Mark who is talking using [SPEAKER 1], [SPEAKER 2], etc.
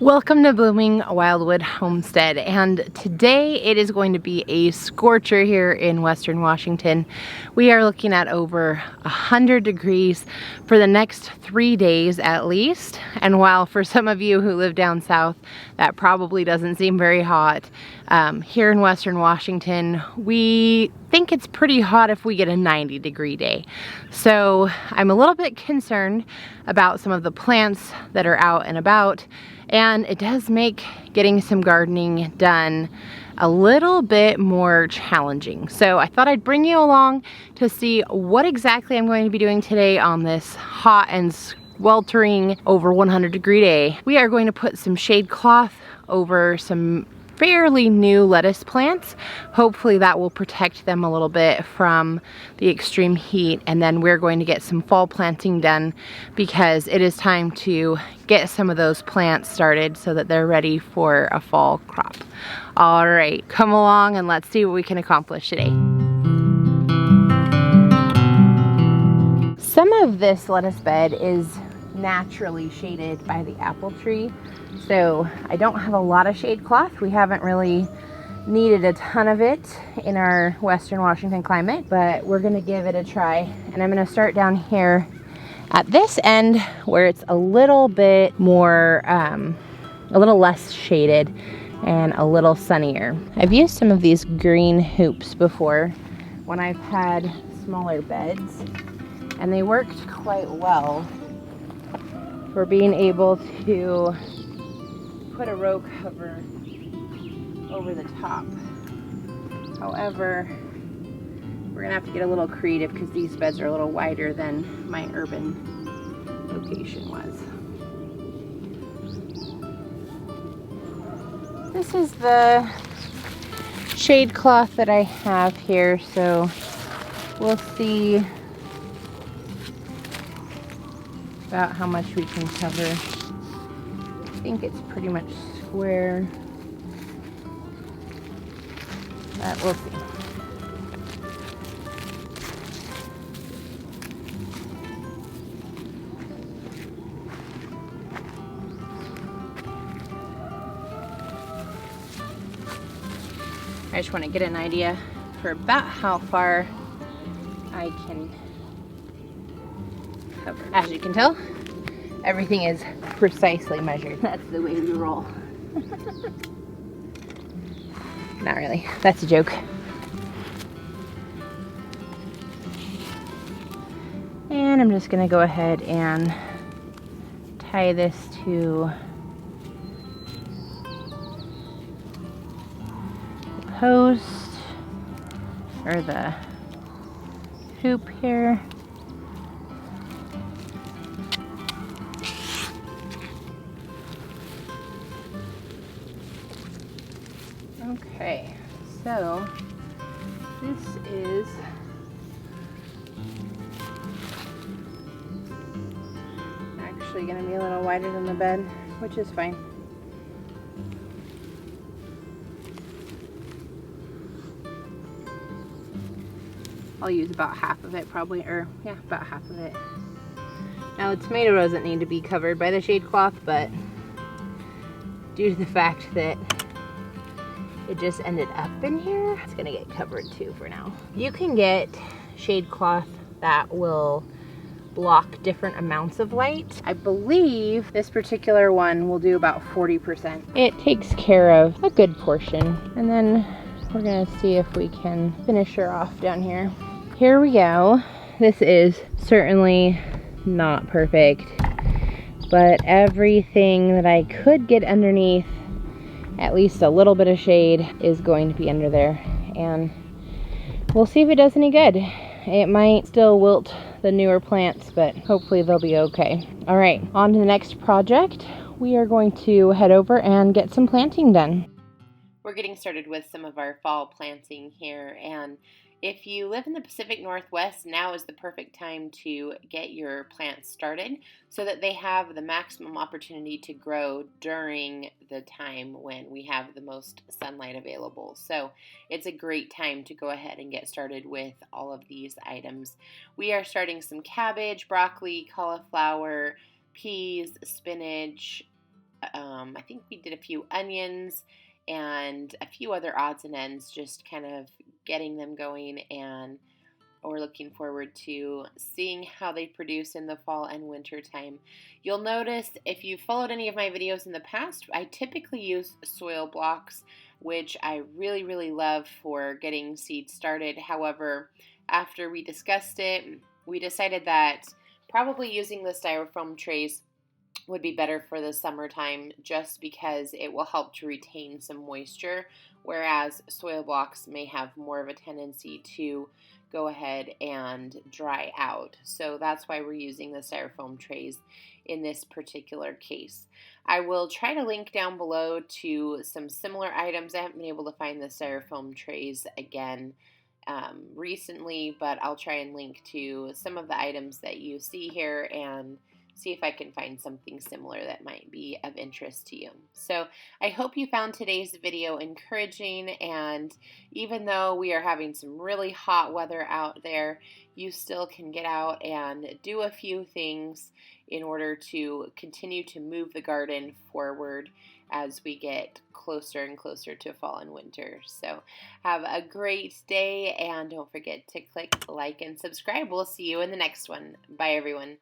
[SPEAKER 1] Welcome to Blooming Wildwood Homestead, and today it is going to be a scorcher here in Western Washington. We are looking at over 100 degrees for the next 3 days at least, and while for some of you who live down south that probably doesn't seem very hot, here in Western Washington we think it's pretty hot if we get a 90-degree day. So I'm a little bit concerned about some of the plants that are out and about, and it does make getting some gardening done a little bit more challenging. So I thought I'd bring you along to see what exactly I'm going to be doing today on this hot and sweltering over 100-degree day. We are going to put some shade cloth over some fairly new lettuce plants. Hopefully that will protect them a little bit from the extreme heat, and then we're going to get some fall planting done because it is time to get some of those plants started so that they're ready for a fall crop. All right, come along and let's see what we can accomplish today. Some of this lettuce bed is naturally shaded by the apple tree, so I don't have a lot of shade cloth. We haven't really needed a ton of it in our Western Washington climate, but we're gonna give it a try. And I'm gonna start down here at this end where it's a little bit more, a little less shaded and a little sunnier. I've used some of these green hoops before when I've had smaller beds, and they worked quite well for being able to put a row cover over the top. However, we're gonna have to get a little creative because these beds are a little wider than my urban location was. This is the shade cloth that I have here, so we'll see about how much we can cover. I think it's pretty much square, but we'll see. I just want to get an idea for about how far I can cover. As you can tell, everything is precisely measured. That's the way we roll. Not really. That's a joke. And I'm just going to go ahead and tie this to the post or the hoop here. Okay, so this is actually going to be a little wider than the bed, which is fine. I'll use about half of it probably, or yeah, about half of it. Now the tomato doesn't need to be covered by the shade cloth, but due to the fact that it just ended up in here, it's gonna get covered too for now. You can get shade cloth that will block different amounts of light. I believe this particular one will do about 40%. It takes care of a good portion. And then we're gonna see if we can finish her off down here. Here we go. This is certainly not perfect, but everything that I could get underneath at least a little bit of shade is going to be under there, and we'll see if it does any good. It might still wilt the newer plants, but hopefully they'll be okay. All right, on to the next project. We are going to head over and get some planting done. We're getting started with some of our fall planting here, and if you live in the Pacific Northwest, now is the perfect time to get your plants started so that they have the maximum opportunity to grow during the time when we have the most sunlight available. So it's a great time to go ahead and get started with all of these items. We are starting some cabbage, broccoli, cauliflower, peas, spinach,
[SPEAKER 2] I think we did a few onions and a few other odds and ends, just kind of getting them going, and we're looking forward to seeing how they produce in the fall and winter time. You'll notice if you've followed any of my videos in the past, I typically use soil blocks, which I really, really love for getting seeds started. However, after we discussed it, we decided that probably using the styrofoam trays would be better for the summertime just because it will help to retain some moisture, whereas soil blocks may have more of a tendency to go ahead and dry out. So that's why we're using the styrofoam trays in this particular case. I will try to link down below to some similar items. I haven't been able to find the styrofoam trays again recently, but I'll try and link to some of the items that you see here and see if I can find something similar that might be of interest to you. So I hope you found today's video encouraging, and even though we are having some really hot weather out there, you still can get out and do a few things in order to continue to move the garden forward as we get closer and closer to fall and winter. So have a great day, and don't forget to click like and subscribe. We'll see you in the next one. Bye, everyone.